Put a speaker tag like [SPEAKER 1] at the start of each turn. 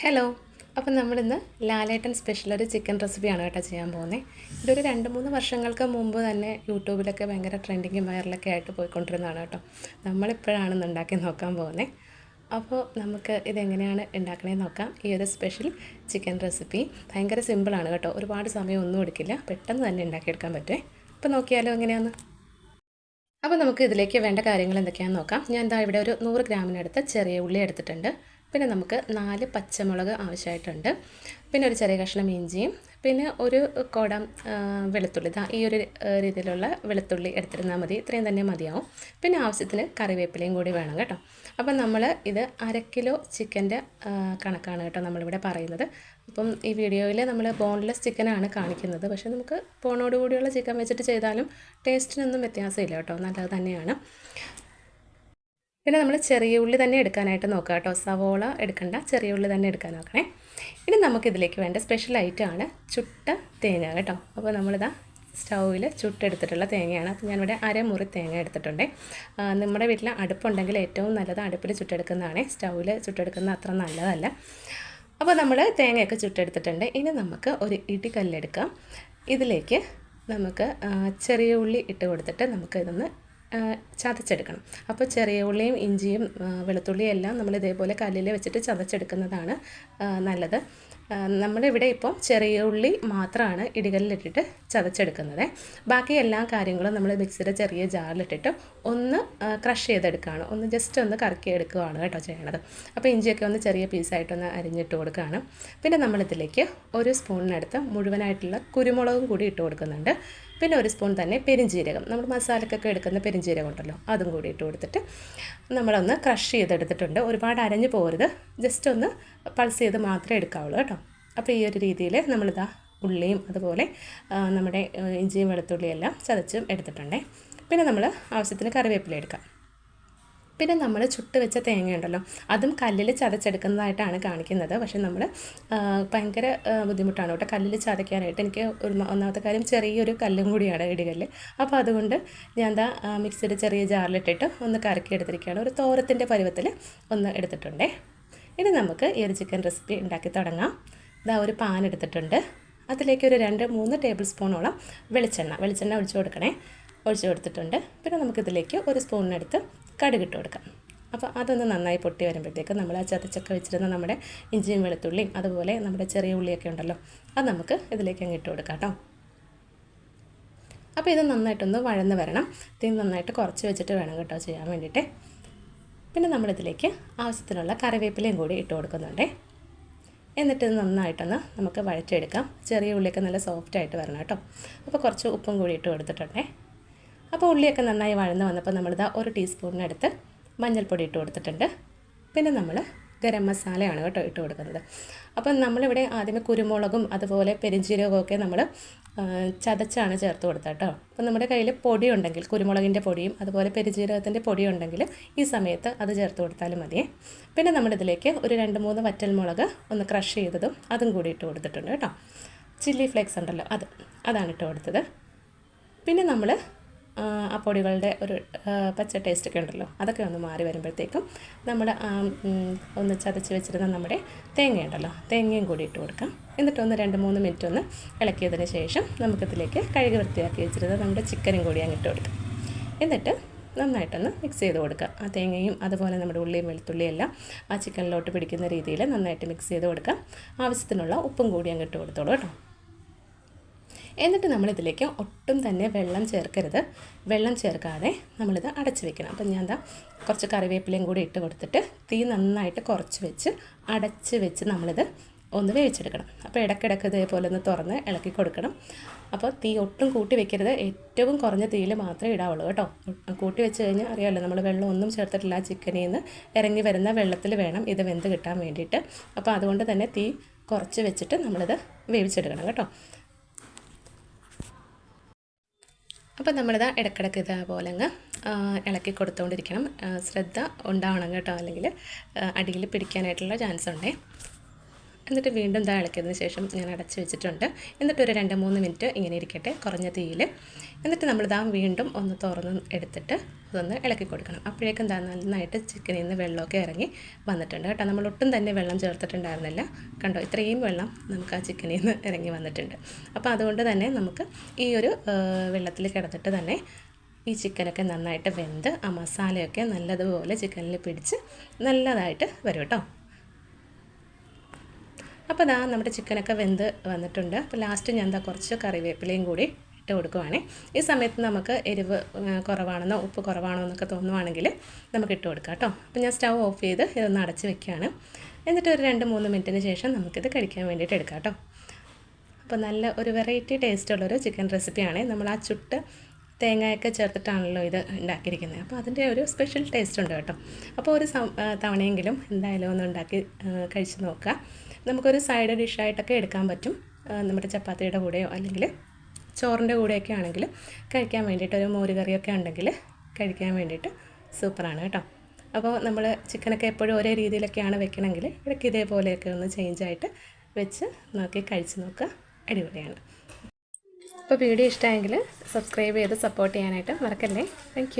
[SPEAKER 1] Hello. അപ്പം നമ്മളിന്ന് ലാലേട്ടൻ special ഒരു ചിക്കൻ റെസിപ്പിയാണ് കേട്ടോ ചെയ്യാൻ പോകുന്നത്. ഇതൊരു 2-3 വർഷങ്ങൾക്ക് മുമ്പ് തന്നെ യൂട്യൂബിലൊക്കെ ഭയങ്കര ട്രെൻഡിങ്ങും വൈറലൊക്കെ ആയിട്ട് പോയിക്കൊണ്ടിരുന്നതാണ് കേട്ടോ. നമ്മളിപ്പോഴാണ് ഇന്ന് ഉണ്ടാക്കി നോക്കാൻ പോകുന്നത്. അപ്പോൾ നമുക്ക് ഇതെങ്ങനെയാണ് ഉണ്ടാക്കണേന്ന് നോക്കാം. ഈ ഒരു സ്പെഷ്യൽ ചിക്കൻ റെസിപ്പി ഭയങ്കര സിമ്പിളാണ് കേട്ടോ. ഒരുപാട് സമയമൊന്നും എടുക്കില്ല, പെട്ടെന്ന് തന്നെ ഉണ്ടാക്കിയെടുക്കാൻ പറ്റുമേ. അപ്പോൾ നോക്കിയാലോ എങ്ങനെയാണെന്ന്. അപ്പോൾ നമുക്ക് ഇതിലേക്ക് വേണ്ട കാര്യങ്ങൾ എന്തൊക്കെയാണെന്ന് നോക്കാം. ഞാൻ എന്താ ഇവിടെ ഒരു 100 ഗ്രാമിനടുത്ത് ചെറിയ ഉള്ളി എടുത്തിട്ടുണ്ട്. പിന്നെ നമുക്ക് 4 പച്ചമുളക് ആവശ്യമായിട്ടുണ്ട്. പിന്നെ ഒരു ചെറിയ കഷ്ണം ഇഞ്ചിയും പിന്നെ ഒരു കുടം വെളുത്തുള്ളി, ഈ ഒരു രീതിയിലുള്ള വെളുത്തുള്ളി എടുത്തിരുന്നാൽ മതി. ഇത്രയും തന്നെ മതിയാവും. പിന്നെ ആവശ്യത്തിന് കറിവേപ്പിലയും കൂടി വേണം കേട്ടോ. അപ്പം നമ്മൾ ഇത് 1/2 കിലോ ചിക്കൻ്റെ കണക്കാണ് കേട്ടോ നമ്മളിവിടെ പറയുന്നത്. അപ്പം ഈ വീഡിയോയിൽ നമ്മൾ ബോൺലെസ് ചിക്കനാണ് കാണിക്കുന്നത്. പക്ഷേ നമുക്ക് ബോണോടുകൂടിയുള്ള ചിക്കൻ വെച്ചിട്ട് ചെയ്താലും ടേസ്റ്റിനൊന്നും വ്യത്യാസമില്ല കേട്ടോ, നല്ലത് തന്നെയാണ്. പിന്നെ നമ്മൾ ചെറിയ ഉള്ളി തന്നെ എടുക്കാനായിട്ട് നോക്കാം കേട്ടോ. സവോള എടുക്കണ്ട, ചെറിയ ഉള്ളി തന്നെ എടുക്കാൻ നോക്കണേ. ഇനി നമുക്കിതിലേക്ക് വേണ്ട സ്പെഷ്യൽ ഐറ്റമാണ് ചുട്ട തേങ്ങ കേട്ടോ. അപ്പോൾ നമ്മളിതാ സ്റ്റൗവിൽ ചുട്ടെടുത്തിട്ടുള്ള തേങ്ങയാണ്. അപ്പോൾ ഞാനിവിടെ 1/2 മുറി തേങ്ങ എടുത്തിട്ടുണ്ട്. നമ്മുടെ വീട്ടിൽ അടുപ്പുണ്ടെങ്കിൽ ഏറ്റവും നല്ലത് അടുപ്പിൽ ചുട്ടെടുക്കുന്നതാണ്. സ്റ്റൗവിൽ ചുട്ടെടുക്കുന്ന അത്ര നല്ലതല്ല. അപ്പോൾ നമ്മൾ തേങ്ങയൊക്കെ ചുട്ടെടുത്തിട്ടുണ്ട്. ഇനി നമുക്ക് ഒരു ഇടികല്ലെടുക്കാം. ഇതിലേക്ക് നമുക്ക് ചെറിയ ഉള്ളി ഇട്ട് കൊടുത്തിട്ട് നമുക്ക് ഇതൊന്ന് ചതച്ചെടുക്കണം. അപ്പോൾ ചെറിയ ഉള്ളിയും ഇഞ്ചിയും വെളുത്തുള്ളിയും എല്ലാം നമ്മൾ ഇതേപോലെ കല്ലിൽ വെച്ചിട്ട് ചതച്ചെടുക്കുന്നതാണ് നല്ലത്. നമ്മളിവിടെ ഇപ്പോൾ ചെറിയ ഉള്ളി മാത്രമാണ് ഇടികല്ലിലിട്ടിട്ട് ചതച്ചെടുക്കുന്നത്. ബാക്കി എല്ലാ കാര്യങ്ങളും നമ്മൾ മിക്സിയുടെ ചെറിയ ജാറിലിട്ടിട്ട് ഒന്ന് ക്രഷ് ചെയ്തെടുക്കുകയാണ്, ഒന്ന് ജസ്റ്റ് ഒന്ന് കറക്കി എടുക്കുകയാണ് കേട്ടോ ചെയ്യണത്. അപ്പോൾ ഇഞ്ചിയൊക്കെ ഒന്ന് ചെറിയ പീസായിട്ടൊന്ന് അരിഞ്ഞിട്ട് കൊടുക്കുകയാണ്. പിന്നെ നമ്മളിതിലേക്ക് ഒരു സ്പൂണിനടുത്ത് മുഴുവനായിട്ടുള്ള കുരുമുളകും കൂടി ഇട്ട് കൊടുക്കുന്നുണ്ട്. പിന്നെ ഒരു സ്പൂൺ തന്നെ പെരിഞ്ജീരകം, നമ്മൾ മസാലക്കൊക്കെ എടുക്കുന്ന പെരിഞ്ജീരകം ഉണ്ടല്ലോ, അതും കൂടി ഇട്ട് കൊടുത്തിട്ട് നമ്മളൊന്ന് ക്രഷ് ചെയ്തെടുത്തിട്ടുണ്ട്. ഒരുപാട് അരഞ്ഞു പോകരുത്, ജസ്റ്റ് ഒന്ന് പൾസ് ചെയ്ത് മാത്രമേ എടുക്കാവുള്ളൂ കേട്ടോ. അപ്പോൾ ഈ ഒരു രീതിയിൽ നമ്മളിതാ ഉള്ളിയും അതുപോലെ നമ്മുടെ ഇഞ്ചിയും വെളുത്തുള്ളിയും എല്ലാം ചതച്ചും എടുത്തിട്ടുണ്ടേ. പിന്നെ നമ്മൾ ആവശ്യത്തിന് കറിവേപ്പില എടുക്കാം. പിന്നെ നമ്മൾ ചുട്ട് വെച്ച തേങ്ങയുണ്ടല്ലോ, അതും കല്ലിൽ ചതച്ചെടുക്കുന്നതായിട്ടാണ് കാണിക്കുന്നത്. പക്ഷേ നമ്മൾ ഭയങ്കര ബുദ്ധിമുട്ടാണ് കേട്ടോ കല്ലിൽ ചതയ്ക്കാനായിട്ട്. എനിക്ക് ഒന്നാമത്തെ കാര്യം ചെറിയൊരു കല്ലും കൂടിയാണ് ഇടികല്ല്. അപ്പോൾ അതുകൊണ്ട് ഞാൻ എന്താ മിക്സിയുടെ ചെറിയ ജാറിലിട്ടിട്ട് ഒന്ന് കറക്കി എടുത്തിരിക്കുകയാണ്. ഒരു തോരത്തിൻ്റെ പരുവത്തിൽ ഒന്ന് എടുത്തിട്ടുണ്ടേ. ഇനി നമുക്ക് ഈ ഒരു ചിക്കൻ റെസിപ്പി ഉണ്ടാക്കി തുടങ്ങാം. ഇതാ ഒരു പാൻ എടുത്തിട്ടുണ്ട്. അതിലേക്ക് ഒരു 2-3 ടേബിൾ സ്പൂണോളം വെളിച്ചെണ്ണ ഒഴിച്ചു കൊടുത്തിട്ടുണ്ട്. പിന്നെ നമുക്കിതിലേക്ക് ഒരു സ്പൂണിനടുത്ത് കടുകിട്ട് കൊടുക്കാം. അപ്പോൾ അതൊന്ന് നന്നായി പൊട്ടി വരുമ്പോഴത്തേക്ക് നമ്മൾ ആ ചതച്ചൊക്കെ വെച്ചിരുന്ന നമ്മുടെ ഇഞ്ചിയും വെളുത്തുള്ളിയും അതുപോലെ നമ്മുടെ ചെറിയ ഉള്ളിയൊക്കെ ഉണ്ടല്ലോ, അത് നമുക്ക് ഇതിലേക്ക് അങ്ങ് ഇട്ട് കൊടുക്കാം കേട്ടോ. അപ്പോൾ ഇത് നന്നായിട്ടൊന്ന് വഴന്ന് വരണം. തീ നന്നായിട്ട് കുറച്ച് വെച്ചിട്ട് വേണം കേട്ടോ ചെയ്യാൻ വേണ്ടിയിട്ട്. പിന്നെ നമ്മളിതിലേക്ക് ആവശ്യത്തിനുള്ള കറിവേപ്പിലയും കൂടി ഇട്ട് കൊടുക്കുന്നുണ്ട്. എന്നിട്ട് ഇത് നന്നായിട്ടൊന്ന് നമുക്ക് വഴറ്റിയെടുക്കാം. ചെറിയ ഉള്ളിയൊക്കെ നല്ല സോഫ്റ്റായിട്ട് വരണം കേട്ടോ. അപ്പോൾ കുറച്ച് ഉപ്പും കൂടി ഇട്ട് കൊടുത്തിട്ടുണ്ടേ. അപ്പോൾ ഉള്ളിയൊക്കെ നന്നായി വഴന്ന് വന്നപ്പോൾ നമ്മളിതാ 1 ടീസ്പൂണിനടുത്ത് മഞ്ഞൾപ്പൊടി ഇട്ട് കൊടുത്തിട്ടുണ്ട്. പിന്നെ നമ്മൾ ഗരം മസാലയാണ് കേട്ടോ ഇട്ട് കൊടുക്കുന്നത്. അപ്പം നമ്മളിവിടെ ആദ്യമേ കുരുമുളകും അതുപോലെ പെരിഞ്ജീരകമൊക്കെ നമ്മൾ ചതച്ചാണ് ചേർത്ത് കൊടുത്തത് കേട്ടോ. അപ്പം നമ്മുടെ കയ്യിൽ പൊടി ഉണ്ടെങ്കിൽ കുരുമുളകിൻ്റെ പൊടിയും അതുപോലെ പെരിഞ്ജീരകത്തിൻ്റെ പൊടി ഉണ്ടെങ്കിൽ ഈ സമയത്ത് അത് ചേർത്ത് കൊടുത്താലും മതിയേ. പിന്നെ നമ്മളിതിലേക്ക് ഒരു 2-3 വറ്റൽമുളക് ഒന്ന് ക്രഷ് ചെയ്തതും അതും കൂടി ഇട്ട് കൊടുത്തിട്ടുണ്ട് കേട്ടോ. ചില്ലി ഫ്ലേക്സ് ഉണ്ടല്ലോ, അതാണ് ഇട്ട് കൊടുത്തത്. പിന്നെ നമ്മൾ ആ പൊടികളുടെ ഒരു പച്ച ടേസ്റ്റൊക്കെ ഉണ്ടല്ലോ, അതൊക്കെ ഒന്ന് മാറി വരുമ്പോഴത്തേക്കും നമ്മൾ ഒന്ന് ചതച്ച് വെച്ചിരുന്ന നമ്മുടെ തേങ്ങയുണ്ടല്ലോ, തേങ്ങയും കൂടി ഇട്ട് കൊടുക്കാം. എന്നിട്ടൊന്ന് 2-3 മിനിറ്റ് ഒന്ന് ഇളക്കിയതിന് ശേഷം നമുക്കിതിലേക്ക് കഴുകി വൃത്തിയാക്കി വെച്ചിരുന്ന നമ്മുടെ ചിക്കനും കൂടി അങ്ങ് ഇട്ട് കൊടുക്കാം. എന്നിട്ട് നന്നായിട്ടൊന്ന് മിക്സ് ചെയ്ത് കൊടുക്കുക. ആ തേങ്ങയും അതുപോലെ നമ്മുടെ ഉള്ളിയും വെളുത്തുള്ളിയും എല്ലാം ആ ചിക്കനിലോട്ട് പിടിക്കുന്ന രീതിയിൽ നന്നായിട്ട് മിക്സ് ചെയ്ത് കൊടുക്കാം. ആവശ്യത്തിനുള്ള ഉപ്പും കൂടി അങ്ങ് ഇട്ട് കൊടുത്തോളൂ കേട്ടോ. എന്നിട്ട് നമ്മളിതിലേക്ക് ഒട്ടും തന്നെ വെള്ളം ചേർക്കരുത്. വെള്ളം ചേർക്കാതെ നമ്മളിത് അടച്ച് വെക്കണം. അപ്പം ഞാൻ എന്താ കുറച്ച് കറിവേപ്പിലയും കൂടി ഇട്ട് കൊടുത്തിട്ട് തീ നന്നായിട്ട് കുറച്ച് വെച്ച് അടച്ച് വെച്ച് നമ്മളിത് ഒന്ന് വേവിച്ചെടുക്കണം. അപ്പോൾ ഇടയ്ക്കിടയ്ക്ക് ഇതേപോലെ ഒന്ന് തുറന്ന് ഇളക്കി കൊടുക്കണം. അപ്പോൾ തീ ഒട്ടും കൂട്ടി വെക്കരുത്, ഏറ്റവും കുറഞ്ഞ തീയിൽ മാത്രമേ ഇടാവുള്ളൂ കേട്ടോ. കൂട്ടി വെച്ച് കഴിഞ്ഞാൽ അറിയാമല്ലോ, നമ്മൾ വെള്ളം ഒന്നും ചേർത്തിട്ടില്ല. ചിക്കനിൽ നിന്ന് ഇറങ്ങി വരുന്ന വെള്ളത്തിൽ വേണം ഇത് വെന്ത് കിട്ടാൻ വേണ്ടിയിട്ട്. അപ്പോൾ അതുകൊണ്ട് തന്നെ തീ കുറച്ച് വെച്ചിട്ട് നമ്മളിത് വേവിച്ചെടുക്കണം കേട്ടോ. അപ്പോൾ നമ്മളിത് ഇടയ്ക്കിടയ്ക്ക് ഇതേപോലെ അങ്ങ് ഇളക്കി കൊടുത്തുകൊണ്ടിരിക്കണം. ശ്രദ്ധ ഉണ്ടാവണം കേട്ടോ, അല്ലെങ്കിൽ അടിയിൽ പിടിക്കാനായിട്ടുള്ള ചാൻസ് ഉണ്ടേ. എന്നിട്ട് വീണ്ടും ഇളക്കിയതിന് ശേഷം ഞാൻ അടച്ച് വെച്ചിട്ടുണ്ട്. എന്നിട്ട് ഒരു 2-3 മിനിറ്റ് ഇങ്ങനെ ഇരിക്കട്ടെ കുറഞ്ഞ തീയിൽ. എന്നിട്ട് നമ്മൾ വീണ്ടും ഒന്ന് തുറന്ന് എടുത്തിട്ട് അതൊന്ന് ഇളക്കി കൊടുക്കണം. അപ്പോഴേക്കും നന്നായിട്ട് ചിക്കനിൽ നിന്ന് വെള്ളമൊക്കെ ഇറങ്ങി വന്നിട്ടുണ്ട് കേട്ടോ. നമ്മൾ ഒട്ടും തന്നെ വെള്ളം ചേർത്തിട്ടുണ്ടായിരുന്നില്ല. കണ്ടോ, ഇത്രയും വെള്ളം നമുക്ക് ആ ചിക്കനിൽ നിന്ന് ഇറങ്ങി വന്നിട്ടുണ്ട്. അപ്പോൾ അതുകൊണ്ട് തന്നെ നമുക്ക് ഈ ഒരു വെള്ളത്തിൽ കിടന്നിട്ട് തന്നെ ഈ ചിക്കനൊക്കെ നന്നായിട്ട് വെന്ത് ആ മസാലയൊക്കെ നല്ലതുപോലെ ചിക്കനിൽ പിടിച്ച് നല്ലതായിട്ട് വരും കേട്ടോ. അപ്പോൾ നമ്മുടെ ചിക്കനൊക്കെ വെന്ത് വന്നിട്ടുണ്ട്. അപ്പോൾ ലാസ്റ്റ് ഞാൻ കുറച്ച് കറിവേപ്പിലയും കൂടി ഇട്ട് കൊടുക്കുവാണേ. ഈ സമയത്ത് നമുക്ക് എരിവ് കുറവാണെന്നോ ഉപ്പ് കുറവാണോ എന്നൊക്കെ തോന്നുവാണെങ്കിൽ നമുക്ക് ഇട്ട് കൊടുക്കാം കേട്ടോ. അപ്പോൾ ഞാൻ സ്റ്റൗ ഓഫ് ചെയ്ത് ഇതൊന്ന് അടച്ച് വെക്കുകയാണ്. എന്നിട്ട് ഒരു 2-3 മിനിറ്റിന് ശേഷം നമുക്കിത് കഴിക്കാൻ വേണ്ടിയിട്ട് എടുക്കാം കേട്ടോ. അപ്പോൾ നല്ല ഒരു വെറൈറ്റി ടേസ്റ്റുള്ളൊരു ചിക്കൻ റെസിപ്പിയാണ്. നമ്മൾ ആ ചുട്ട് തേങ്ങയൊക്കെ ചേർത്തിട്ടാണല്ലോ ഇത് ഉണ്ടാക്കിയിരിക്കുന്നത്. അപ്പോൾ അതിൻ്റെ ഒരു സ്പെഷ്യൽ ടേസ്റ്റ് ഉണ്ട് കേട്ടോ. അപ്പോൾ ഒരു തവണയെങ്കിലും എന്തായാലും ഒന്ന് ഉണ്ടാക്കി കഴിച്ച് നോക്കുക. നമുക്കൊരു സൈഡ് ഡിഷായിട്ടൊക്കെ എടുക്കാൻ പറ്റും. നമ്മുടെ ചപ്പാത്തിയുടെ കൂടെയോ അല്ലെങ്കിൽ ചോറിൻ്റെ കൂടെയൊക്കെ ആണെങ്കിൽ കഴിക്കാൻ വേണ്ടിയിട്ട് ഒരു മോര് കറിയൊക്കെ ഉണ്ടെങ്കിൽ കഴിക്കാൻ വേണ്ടിയിട്ട് സൂപ്പറാണ് കേട്ടോ. അപ്പോൾ നമ്മൾ ചിക്കനൊക്കെ എപ്പോഴും ഒരേ രീതിയിലൊക്കെയാണ് വെക്കണമെങ്കിൽ ഇടയ്ക്ക് ഇതേപോലെയൊക്കെ ഒന്ന് ചേഞ്ചായിട്ട് വെച്ച് നോക്കി കഴിച്ച് നോക്കുക. അടിപൊളിയാണ്. അപ്പോൾ വീഡിയോ ഇഷ്ടമായെങ്കിൽ സബ്സ്ക്രൈബ് ചെയ്ത് സപ്പോർട്ട് ചെയ്യാനായിട്ട് മറക്കല്ലേ. താങ്ക്